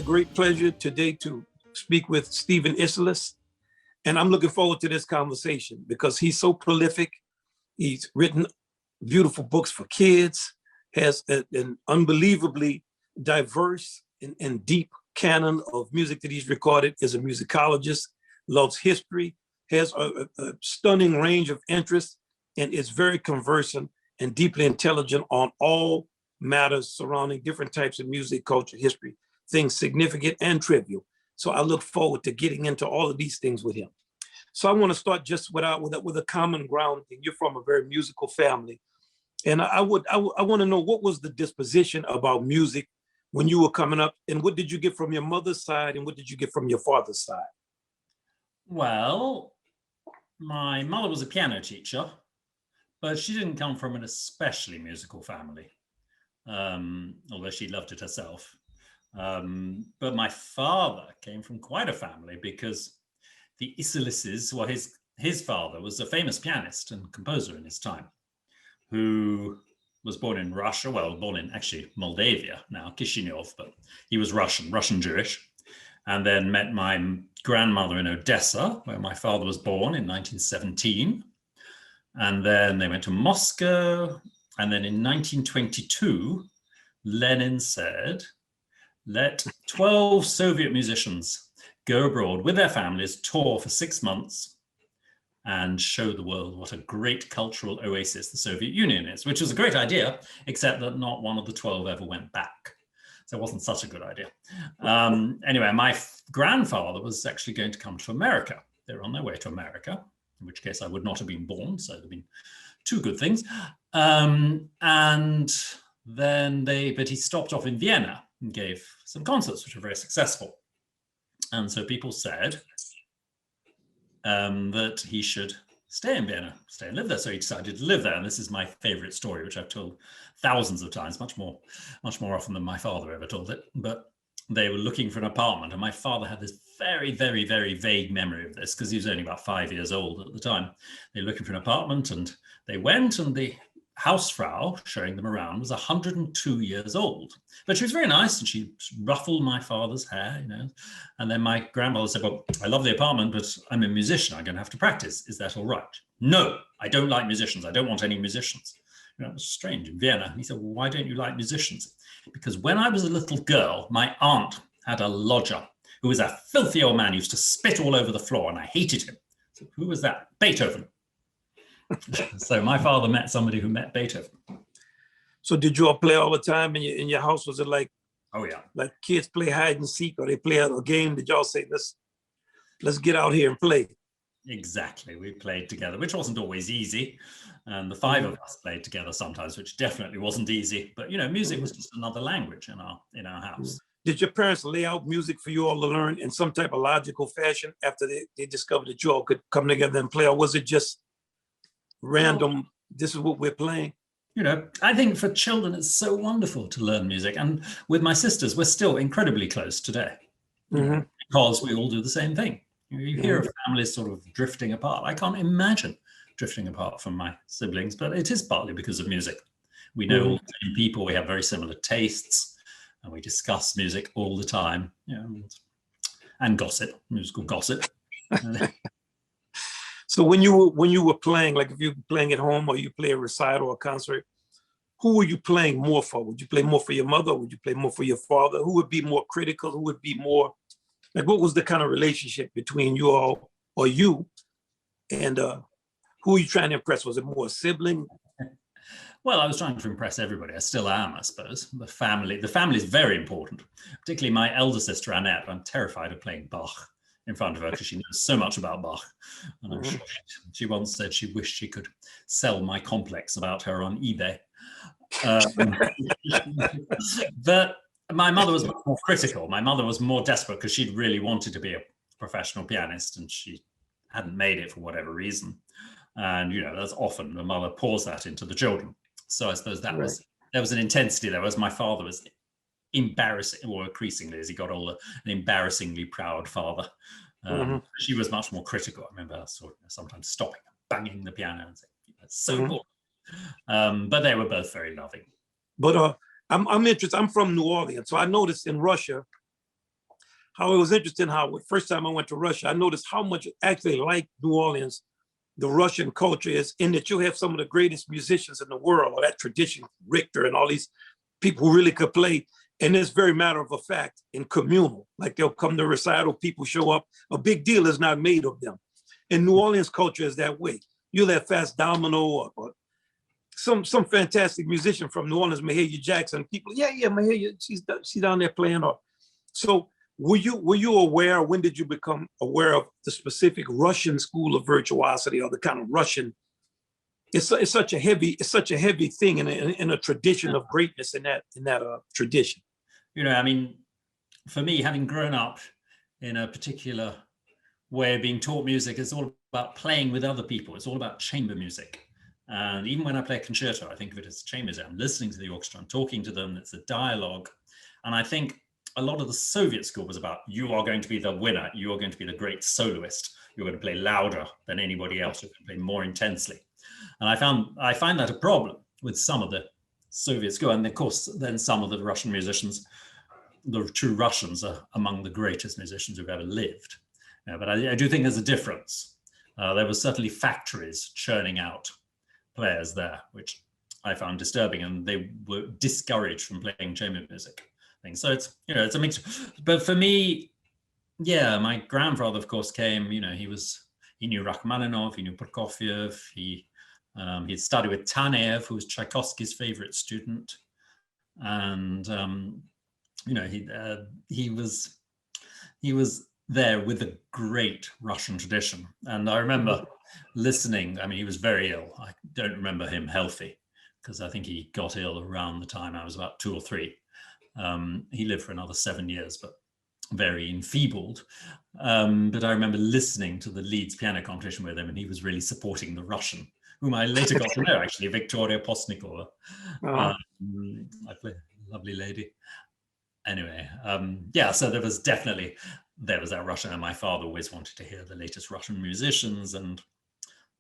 great pleasure today to speak with Stephen Isserlis, and I'm looking forward to this conversation because he's so prolific. He's written beautiful books for kids, has an unbelievably diverse and deep canon of music that he's recorded as a musicologist, loves history, has a stunning range of interests, and is very conversant and deeply intelligent on all matters surrounding different types of music, culture, history, things significant and trivial. So I look forward to getting into all of these things with him. So I want to start just with a common ground thing. You're from a very musical family. And I want to know, what was the disposition about music when you were coming up, and what did you get from your mother's side and what did you get from your father's side? Well, my mother was a piano teacher, but she didn't come from an especially musical family, although she loved it herself. But my father came from quite a family because the Isserlises, well, his father was a famous pianist and composer in his time, who was born in Russia, well, born in actually Moldavia, now Chisinau, but he was Russian Jewish, and then met my grandmother in Odessa, where my father was born in 1917. And then they went to Moscow. And then in 1922, Lenin said, let 12 Soviet musicians go abroad with their families, tour for 6 months, and show the world what a great cultural oasis the Soviet Union is, which was a great idea, except that not one of the 12 ever went back. So it wasn't such a good idea. Anyway, my grandfather was actually going to come to America. They were on their way to America, in which case I would not have been born. So there'd been two good things. And then but he stopped off in Vienna and gave some concerts, which were very successful. And so people said that he should stay in Vienna, stay and live there. So he decided to live there. And this is my favorite story, which I've told thousands of times, much more often than my father ever told it. But they were looking for an apartment. And my father had this very, very, very vague memory of this because he was only about 5 years old at the time. They were looking for an apartment and they went, and the Hausfrau showing them around was 102 years old. But she was very nice, and she ruffled my father's hair, you know. And then my grandmother said, well, I love the apartment, but I'm a musician. I'm going to have to practice. Is that all right? No, I don't like musicians. I don't want any musicians. You know, it was strange in Vienna. And he said, well, why don't you like musicians? Because when I was a little girl, my aunt had a lodger who was a filthy old man who used to spit all over the floor, and I hated him. So who was that? Beethoven. So my father met somebody who met Beethoven. So did you all play all the time in your house? Was it like, oh yeah, like kids play hide and seek, or they play a game? Did y'all say, let's get out here and play? Exactly. We played together, which wasn't always easy. And the five of us played together sometimes, which definitely wasn't easy. But you know, music was just another language in our house. Did your parents lay out music for you all to learn in some type of logical fashion after they discovered that you all could come together and play, or was it just random, this is what we're playing? You know, I think for children, it's so wonderful to learn music. And with my sisters, we're still incredibly close today because we all do the same thing. You hear of families sort of drifting apart. I can't imagine drifting apart from my siblings, but it is partly because of music. We know all the same people, we have very similar tastes, and we discuss music all the time, you know, and gossip, musical gossip. So when you were playing, like if you were playing at home or you play a recital or a concert, who were you playing more for? Would you play more for your mother? Would you play more for your father? Who would be more critical? Who would be more, like, what was the kind of relationship between you all, or you, and who were you trying to impress? Was it more a sibling? Well, I was trying to impress everybody. I still am, I suppose. The family is very important, particularly my elder sister, Annette. I'm terrified of playing Bach in front of her because she knows so much about Bach. And I'm sure she once said she wished she could sell my complex about her on eBay. But my mother was much more critical. My mother was more desperate because she'd really wanted to be a professional pianist and she hadn't made it for whatever reason. And, you know, that's often the mother pours that into the children. So I suppose there was an intensity there, whereas my father was embarrassing, or increasingly as he got older, an embarrassingly proud father. She was much more critical. I remember sort of sometimes stopping and banging the piano and saying, that's so boring. But they were both very loving. But I'm interested. I'm from New Orleans, so I noticed in Russia, how it was interesting how the first time I went to Russia, I noticed how much actually like New Orleans, the Russian culture is, in that you have some of the greatest musicians in the world, or that tradition, Richter and all these people who really could play. And it's very matter of a fact and communal. Like they'll come to recital, people show up. A big deal is not made of them. And New Orleans culture is that way. You'll have Fast Domino or some fantastic musician from New Orleans, Mahalia Jackson. People, yeah, Mahalia, she's down there playing. So were you aware? When did you become aware of the specific Russian school of virtuosity, or the kind of Russian? It's such a heavy thing in a tradition of greatness in that tradition. You know, I mean, for me, having grown up in a particular way of being taught music, it's all about playing with other people. It's all about chamber music. And even when I play a concerto, I think of it as chamber music. I'm listening to the orchestra, I'm talking to them, it's a dialogue. And I think a lot of the Soviet school was about, you are going to be the winner, you are going to be the great soloist, you're going to play louder than anybody else, you're going to play more intensely. And I find that a problem with some of the Soviet school. And of course, then some of the Russian musicians, the true Russians, are among the greatest musicians who've ever lived. But I do think there's a difference. There were certainly factories churning out players there, which I found disturbing, and they were discouraged from playing chamber music. So it's, it's a mixture. But for me, yeah, my grandfather, of course, came. He knew Rachmaninoff, he knew Prokofiev, he studied with Taneyev, who was Tchaikovsky's favorite student, and he was there with a great Russian tradition. And I remember listening. I mean, he was very ill. I don't remember him healthy, because I think he got ill around the time I was about 2 or 3. He lived for another 7 years, but very enfeebled. But I remember listening to the Leeds piano competition with him, and he was really supporting the Russian, whom I later got to know, actually, Victoria Postnikova. I play a lovely lady. Anyway, so there was that Russian, and my father always wanted to hear the latest Russian musicians, and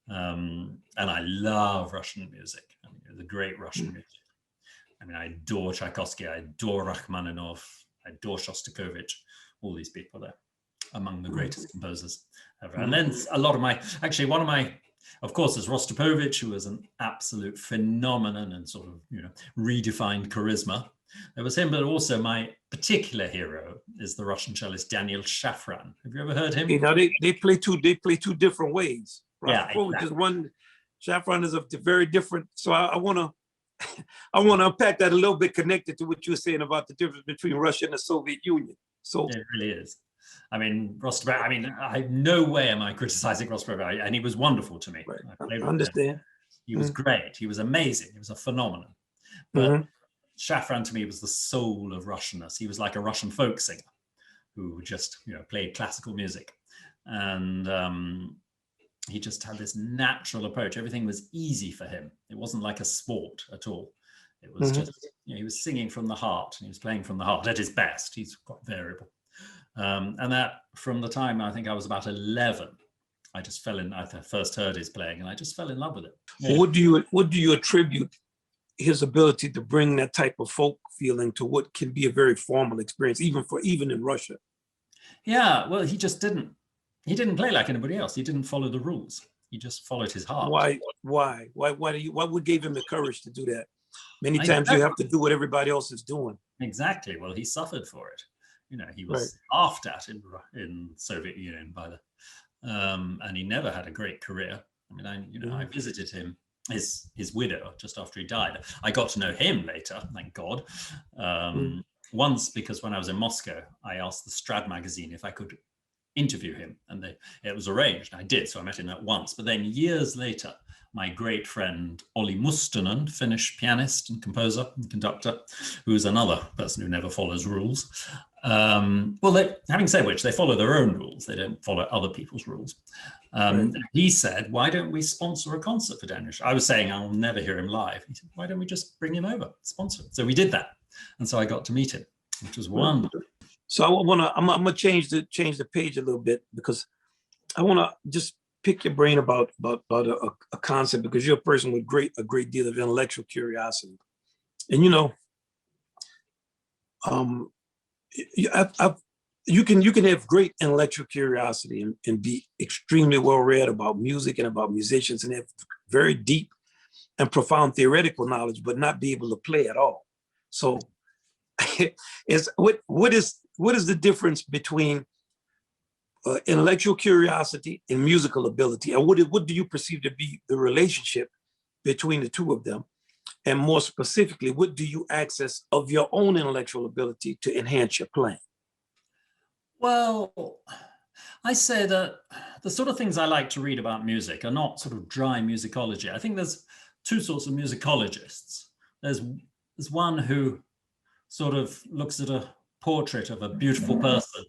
I love Russian music. I mean, the great Russian music. I mean, I adore Tchaikovsky, I adore Rachmaninoff, I adore Shostakovich, all these people there, among the greatest composers ever. And then one of my, of course, is Rostropovich, who was an absolute phenomenon and sort of, redefined charisma. There was him, but also my particular hero is the Russian cellist Daniel Shafran. Have you ever heard him? They play two different ways. Yeah, exactly. Just one. Shafran is a very different. So I want to unpack that a little bit, connected to what you were saying about the difference between Russia and the Soviet Union. So it really is. I mean, Rostropovich. I mean, no way am I criticizing Rostropovich, and he was wonderful to me. Right. I understand. He was great. He was amazing. He was a phenomenon. But Shafran to me was the soul of Russianness. He was like a Russian folk singer who just, played classical music, and he just had this natural approach. Everything was easy for him. It wasn't like a sport at all. It was just, he was singing from the heart. He was playing from the heart at his best. He's quite variable. And that from the time I think I was about 11, I just fell in. I first heard his playing, and I just fell in love with it. Yeah. What do you attribute his ability to bring that type of folk feeling to what can be a very formal experience, even in Russia? Yeah, well, he didn't play like anybody else. He didn't follow the rules. He just followed his heart. Why what gave him the courage to do that? Many times you have to do what everybody else is doing. Exactly. Well, he suffered for it. He was laughed at in Soviet Union by the, and he never had a great career. I mean, I visited him, his widow, just after he died. I got to know him later, thank God. Once, because when I was in Moscow, I asked the Strad magazine if I could interview him, and it was arranged. I did, so I met him at once. But then years later, my great friend Olli Mustonen, Finnish pianist and composer and conductor, who's another person who never follows rules. Having said which, they follow their own rules. They don't follow other people's rules. He said, why don't we sponsor a concert for Daniel? I was saying I'll never hear him live. He said, why don't we just bring him over, sponsor it? So we did that. And so I got to meet him, which was wonderful. So I'm gonna change the page a little bit, because I want to just pick your brain about a concept, because you're a person with a great deal of intellectual curiosity, and you can have great intellectual curiosity and be extremely well read about music and about musicians and have very deep and profound theoretical knowledge, but not be able to play at all. So, what is the difference between intellectual curiosity and musical ability, and what do you perceive to be the relationship between the two of them? And more specifically, what do you access of your own intellectual ability to enhance your playing? Well, I say that the sort of things I like to read about music are not sort of dry musicology. I think there's two sorts of musicologists. There's one who sort of looks at a portrait of a beautiful person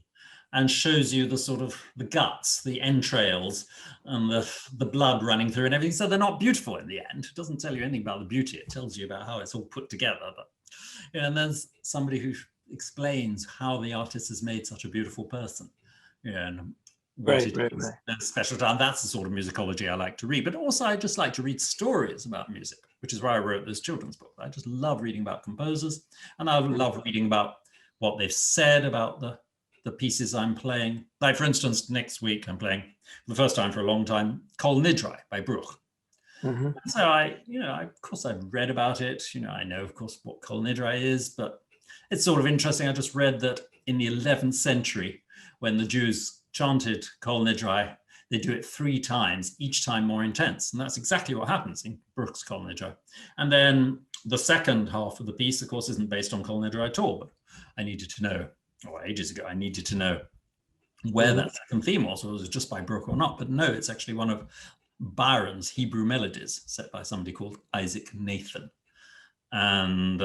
and shows you the sort of the guts, the entrails, and the blood running through and everything. So they're not beautiful in the end. It doesn't tell you anything about the beauty. It tells you about how it's all put together. But and then somebody who explains how the artist has made such a beautiful person, and what it is that's special to. And that's the sort of musicology I like to read. But also, I just like to read stories about music, which is why I wrote this children's book. I just love reading about composers, and I love reading about what they've said about the pieces I'm playing. Like, for instance, next week I'm playing for the first time for a long time Kol Nidrei by Bruch. Mm-hmm. So of course I've read about it. I know, of course, what Kol Nidrei is, but it's sort of interesting. I just read that in the 11th century, when the Jews chanted Kol Nidrei, they do it 3 times, each time more intense. And that's exactly what happens in Bruch's Kol Nidrei. And then the second half of the piece, of course, isn't based on Kol Nidrei at all, but I needed to know, ages ago, I needed to know where that second theme was, or was it just by Bruch or not? But no, it's actually one of Byron's Hebrew melodies set by somebody called Isaac Nathan. And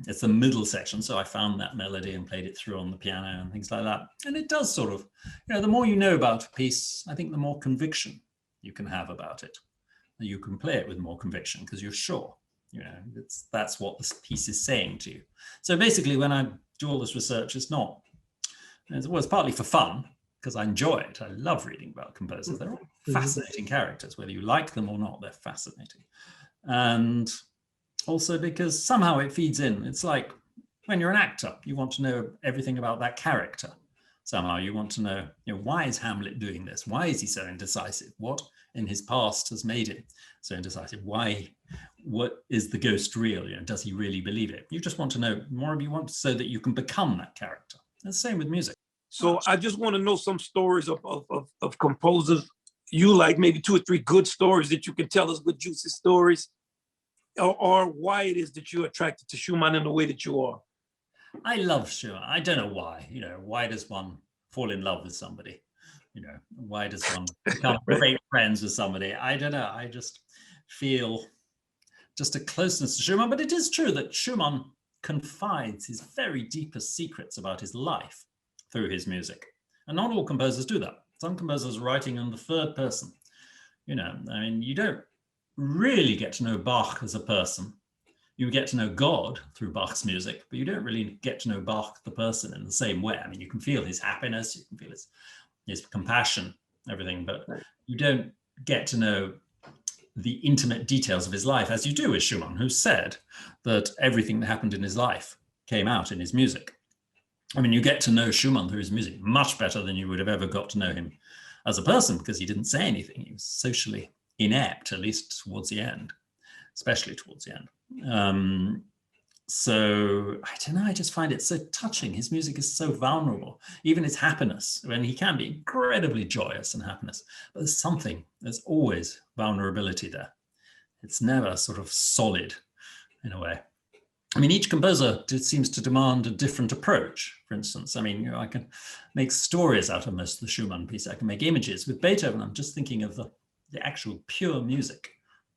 it's the middle section. So I found that melody and played it through on the piano and things like that. And it does sort of, the more you know about a piece, I think the more conviction you can have about it. You can play it with more conviction because you're sure, that's what this piece is saying to you. So basically, when I do all this research, it's partly for fun because I enjoy it. I love reading about composers. They're all fascinating characters, whether you like them or not, they're fascinating. And also because somehow it feeds in. It's like when you're an actor, you want to know everything about that character. Somehow you want to know, why is Hamlet doing this? Why is he so indecisive? What in his past has made him so indecisive? What is the ghost real? Does he really believe it? You just want to know more. You want so that you can become that character. And the same with music. So I just want to know some stories of composers you like, maybe 2 or 3 good stories that you can tell us, good juicy stories, or why it is that you're attracted to Schumann in the way that you are. I love Schumann. I don't know why. Why does one fall in love with somebody? Why does one become great friends with somebody? I don't know. I just feel just a closeness to Schumann. But it is true that Schumann confides his very deepest secrets about his life through his music. And not all composers do that. Some composers are writing in the third person. You don't really get to know Bach as a person. You get to know God through Bach's music, but you don't really get to know Bach, the person, in the same way. You can feel his happiness, you can feel his compassion, everything, but you don't get to know the intimate details of his life as you do with Schumann, who said that everything that happened in his life came out in his music. You get to know Schumann through his music much better than you would have ever got to know him as a person, because he didn't say anything. He was socially inept, at least towards the end, especially towards the end. So I don't know, I just find it so touching. His music is so vulnerable, even his happiness, when he can be incredibly joyous and happiness, but there's always vulnerability there. It's never sort of solid in a way. Each composer seems to demand a different approach. For instance, I can make stories out of most of the Schumann piece. I can make images. With Beethoven, I'm just thinking of the actual pure music,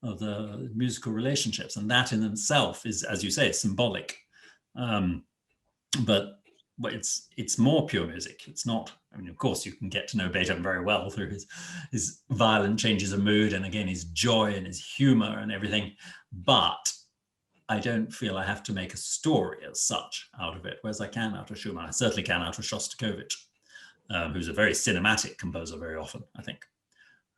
of the musical relationships, and that in itself is, as you say, symbolic. But it's more pure music. It's not. Of course, you can get to know Beethoven very well through his violent changes of mood, and again his joy and his humor and everything. But I don't feel I have to make a story as such out of it, whereas I can out of Schumann. I certainly can out of Shostakovich, who's a very cinematic composer very often, I think.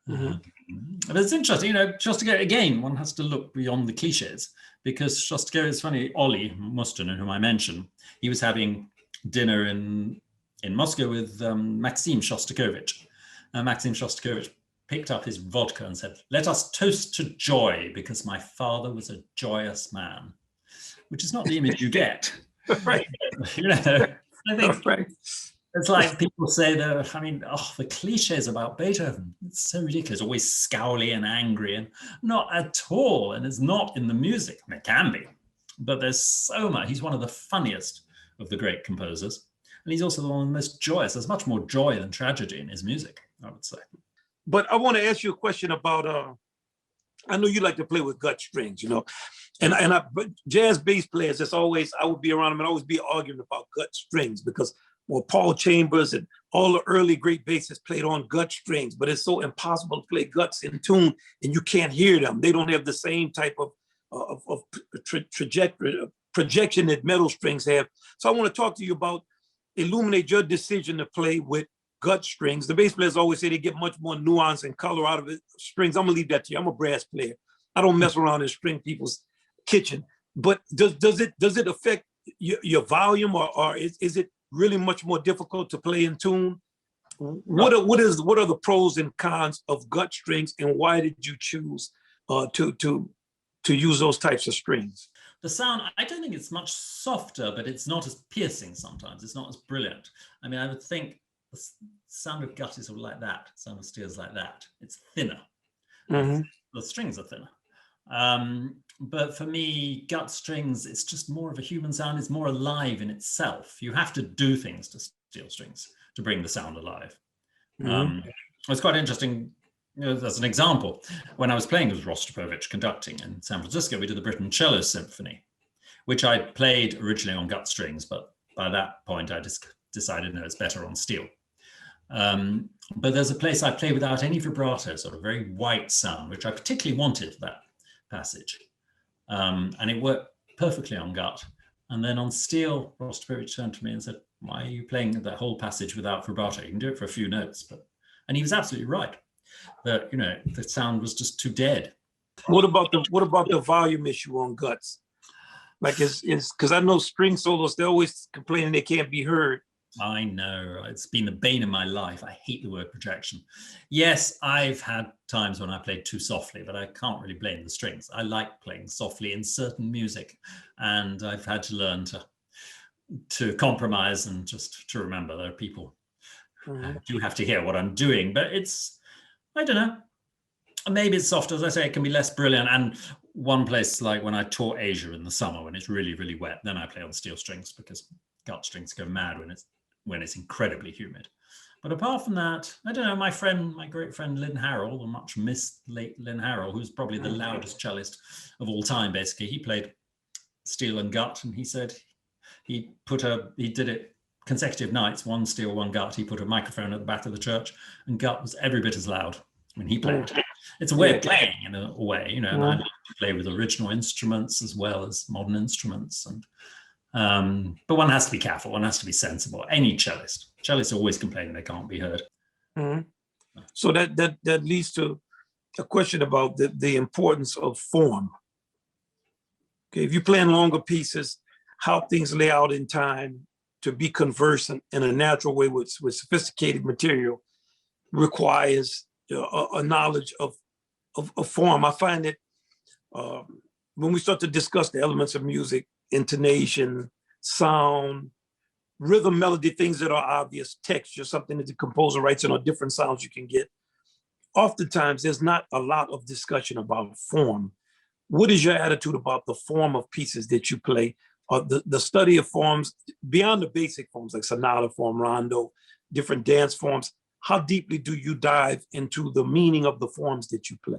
But it's interesting, Shostakovich, again, one has to look beyond the cliches, because Shostakovich, it's funny, Olli Mustonen, whom I mentioned, he was having dinner in in Moscow with Maxim Shostakovich. Maxim Shostakovich picked up his vodka and said, "Let us toast to joy because my father was a joyous man," which is not the image you get. Right. You know, I think Right. it's like people say that, I mean, the cliches about Beethoven, it's so ridiculous, always scowly and angry, and not at all. And it's not in the music. I mean, it can be, but there's so much. He's one of the funniest of the great composers. And he's also one of the most joyous. There's much more joy than tragedy in his music, I would say. But I want to ask you a question about, I know you like to play with gut strings, you know, but jazz bass players, it's always, I would be around them and always be arguing about gut strings because, well, Paul Chambers and all the early great bassists played on gut strings, but it's so impossible to play guts in tune and you can't hear them. They don't have the same type of trajectory, projection that metal strings have. So I want to talk to you about, illuminate your decision to play with gut strings. The bass players always say they get much more nuance and color out of it. Strings, I'm gonna leave that to you. I'm a brass player. I don't mess around in string people's kitchen. But does it affect your volume, or is it really much more difficult to play in tune? What are the pros and cons of gut strings, and why did you choose to use those types of strings? The sound, I don't think it's much softer, but it's not as piercing sometimes. It's not as brilliant. I mean, I would think the sound of gut is sort of like that. Sound of steel is like that. It's thinner. Mm-hmm. The strings are thinner. But for me, gut strings, it's just more of a human sound. It's more alive in itself. You have to do things to steel strings to bring the sound alive. Mm-hmm. It's quite interesting. You know, as an example, when I was playing with Rostropovich conducting in San Francisco, we did the Britten Cello Symphony, which I played originally on gut strings, but by that point I just decided, no, it's better on steel. But there's a place I play without any vibrato, sort of very white sound, which I particularly wanted for that passage. And it worked perfectly on gut. And then on steel, Rostropovich turned to me and said, "Why are you playing that whole passage without vibrato? You can do it for a few notes." And he was absolutely right. That, you know, the sound was just too dead. What about the volume issue on guts? Like, is because I know string solos, they're always complaining they can't be heard. I know, it's been the bane of my life. I hate the word projection. Yes, I've had times when I played too softly, but I can't really blame the strings. I like playing softly in certain music, and I've had to learn to compromise and just to remember there are people who do have to hear what I'm doing. But it's, I don't know, maybe it's soft. As I say, it can be less brilliant. And one place, like when I tour Asia in the summer, when it's really, really wet, then I play on steel strings because gut strings go mad when it's incredibly humid. But apart from that, I don't know, my great friend Lynn Harrell, the much missed late Lynn Harrell, who's probably the loudest cellist of all time, basically, he played steel and gut, and he said he did it consecutive nights, one steel, one gut. He put a microphone at the back of the church, and gut was every bit as loud when he played. It's a way of playing in a way, you know, and I like to play with original instruments as well as modern instruments. And but one has to be careful, one has to be sensible. Any cellists always complaining they can't be heard. Mm-hmm. So that leads to a question about the importance of form. Okay, if you're playing longer pieces, how things lay out in time to be conversant in a natural way with sophisticated material requires a knowledge of form. I find that when we start to discuss the elements of music, intonation, sound, rhythm, melody, things that are obvious, texture, something that the composer writes in, or different sounds you can get. Oftentimes, there's not a lot of discussion about form. What is your attitude about the form of pieces that you play, or the study of forms beyond the basic forms like sonata form, rondo, different dance forms? How deeply do you dive into the meaning of the forms that you play?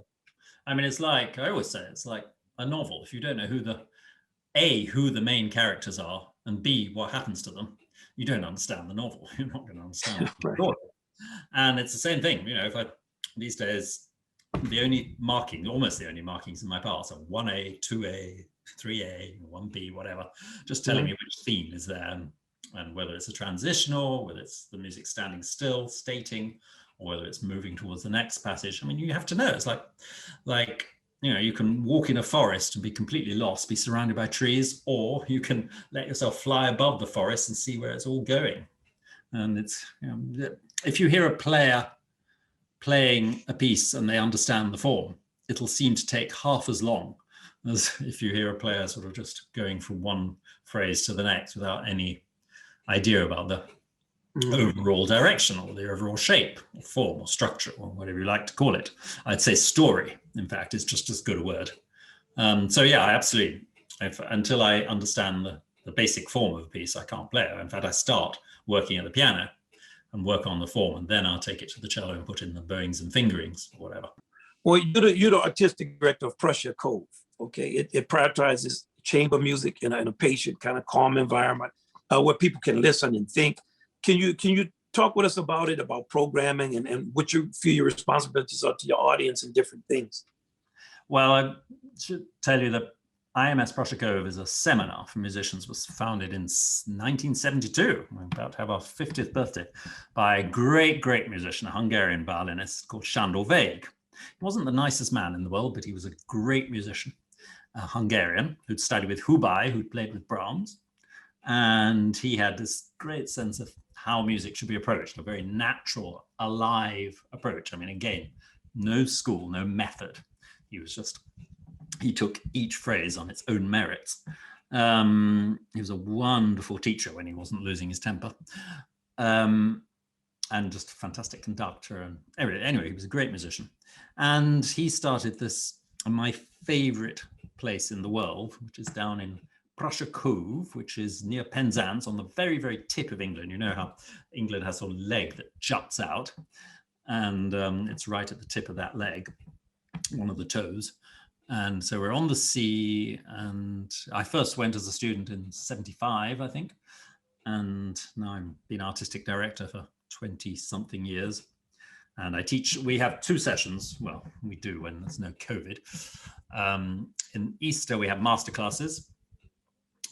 I mean, it's like, I always say, it's like a novel. If you don't know who the main characters are, and B, what happens to them, you don't understand the novel. You're not going to understand the story. And it's the same thing, you know, these days, almost the only markings in my parts are 1A, 2A, 3A, 1B, whatever, just telling me which theme is there, and whether it's a transitional, whether it's the music standing still, stating, or whether it's moving towards the next passage. I mean, you have to know. It's like, you know, you can walk in a forest and be completely lost, be surrounded by trees, or you can let yourself fly above the forest and see where it's all going. And it's, if you hear a player playing a piece and they understand the form, it'll seem to take half as long as if you hear a player sort of just going from one phrase to the next without any idea about the overall direction or the overall shape or form or structure or whatever you like to call it. I'd say story, in fact, is just as good a word. So yeah, absolutely. Until I understand the basic form of a piece, I can't play it. In fact, I start working at the piano and work on the form, and then I'll take it to the cello and put in the bowings and fingerings or whatever. Well, you're the artistic director of Prussia Cove. Okay, it prioritizes chamber music in a patient, kind of calm environment where people can listen and think. Can you talk with us about it, about programming and what you feel your responsibilities are to your audience and different things? Well, I should tell you that IMS Prussia Cove is a seminar for musicians, was founded in 1972. We're about to have our 50th birthday, by a great musician, a Hungarian violinist called Sándor Vég. He wasn't the nicest man in the world, but he was a great musician, a Hungarian who'd studied with Hubay, who'd played with Brahms. And he had this great sense of how music should be approached, a very natural, alive approach. I mean, again, no school, no method. He took each phrase on its own merits. He was a wonderful teacher when he wasn't losing his temper. And just a fantastic conductor and everything. Anyway, he was a great musician. And he started this, my favorite place in the world, which is down in Prussia Cove, which is near Penzance on the very, very tip of England. You know how England has a sort of leg that juts out, and it's right at the tip of that leg, one of the toes. And so we're on the sea, and I first went as a student in 75, I think. And now I've been artistic director for 20 something years. And I teach, we have 2 sessions. Well, we do when there's no COVID. In Easter, we have masterclasses,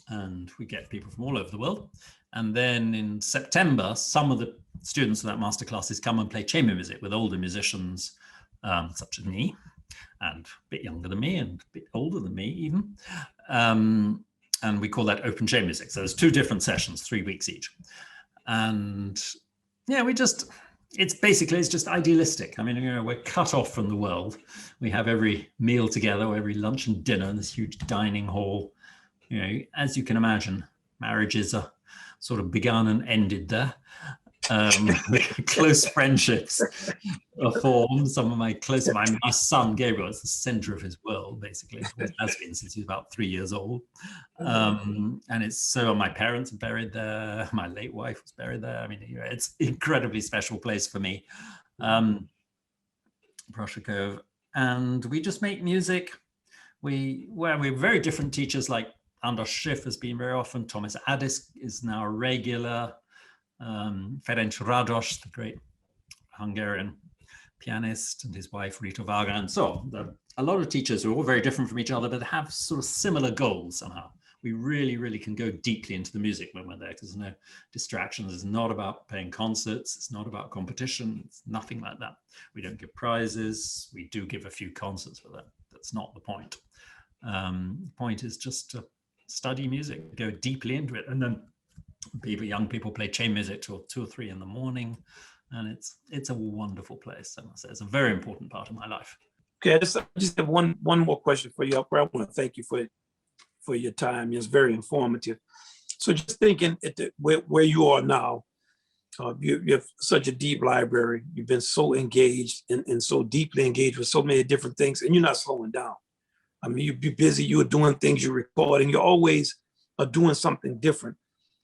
and we get people from all over the world. And then in September, some of the students of that masterclasses come and play chamber music with older musicians, such as me, and a bit younger than me, and a bit older than me even. And we call that open chamber music. So there's 2 different sessions, 3 weeks each. And yeah, it's just idealistic. I mean, we're cut off from the world. We have every meal together, or every lunch and dinner in this huge dining hall. As you can imagine, marriages are sort of begun and ended there. Close friendships are formed. Some of my son Gabriel is the center of his world, basically. It has been since he was about 3 years old. And it's so my parents are buried there. My late wife was buried there. I mean, it's an incredibly special place for me, Prussia Cove. And we just make music. We're very different teachers, like Anders Schiff has been very often. Thomas Addis is now a regular. Ferenc Rados, the great Hungarian pianist, and his wife Rita Varga, and so on. A lot of teachers who are all very different from each other, but have sort of similar goals somehow. We really, really can go deeply into the music when we're there, because there's no distractions. It's not about playing concerts. It's not about competition. It's nothing like that. We don't give prizes. We do give a few concerts, but that's not the point. The point is just to study music, go deeply into it, and then young people play chamber music till 2 or 3 in the morning, and it's a wonderful place. I must say, it's a very important part of my life. Okay, I just have one more question for you. I want to thank you for your time. It's very informative. So just thinking where you are now, you have such a deep library. You've been so engaged and so deeply engaged with so many different things, and you're not slowing down. I mean, you're busy. You're doing things. You're recording. You're always doing something different.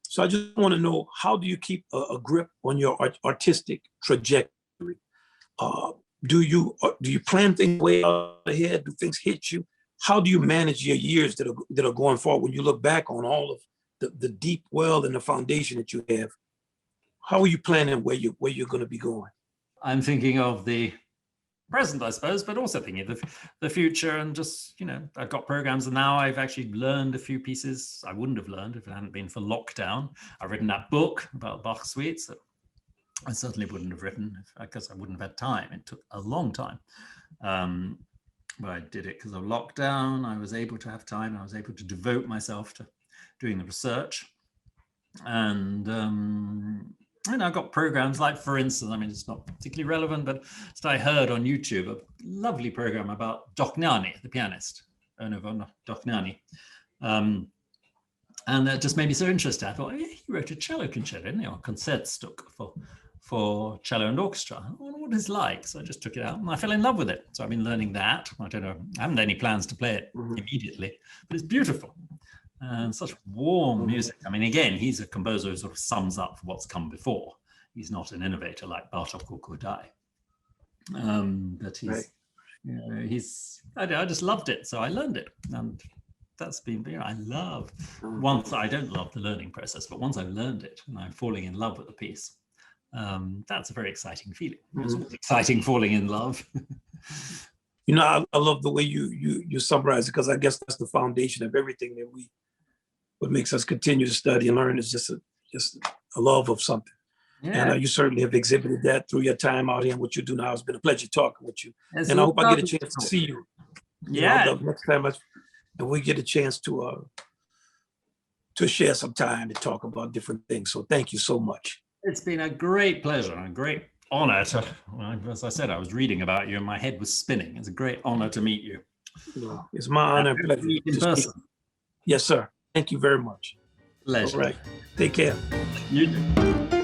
So I just want to know, how do you keep a grip on your artistic trajectory? Do you plan things way out ahead? Do things hit you? How do you manage your years that are going forward when you look back on all of the deep well and the foundation that you have? How are you planning where you're going to be going? I'm thinking of the present, I suppose, but also thinking of the future, and just, I've got programs, and now I've actually learned a few pieces I wouldn't have learned if it hadn't been for lockdown. I've written that book about Bach suites that I certainly wouldn't have written because I wouldn't have had time. It took a long time. But I did it because of lockdown. I was able to have time. I was able to devote myself to doing the research. And And I got programs like, for instance, I mean, it's not particularly relevant, but I heard on YouTube a lovely program about Dohnányi, the pianist, Erno von Dohnányi. And that just made me so interested. I thought, he wrote a cello concerto, didn't he? Or Concertstück for cello and orchestra. I wonder what it's like. So I just took it out and I fell in love with it. So I've been learning that. I don't know, I haven't any plans to play it immediately, but it's beautiful. And such warm music. I mean, again, he's a composer who sort of sums up what's come before. He's not an innovator like Bartók or Kodály. But he's, Right. you know, I just loved it. So I learned it. And that's been, you know, once I don't love the learning process, but once I've learned it and I'm falling in love with the piece, that's a very exciting feeling. It's always exciting falling in love. You know, I love the way you summarize it, because I guess that's the foundation of everything that what makes us continue to study and learn is just a love of something. Yeah. And you certainly have exhibited that through your time out here and what you do now. It's been a pleasure talking with you. It's And I hope I get a lovely chance to to talk. see you. Yeah. You know, next time and we get a chance to share some time to talk about different things. So thank you so much. It's been a great pleasure and a great honor to, as I said, I was reading about you and my head was spinning. It's a great honor to meet you. You know, it's my honor and pleasure. Meet in to speak. person. Yes, sir. Thank you very much. Pleasure. All right. Take care. You do.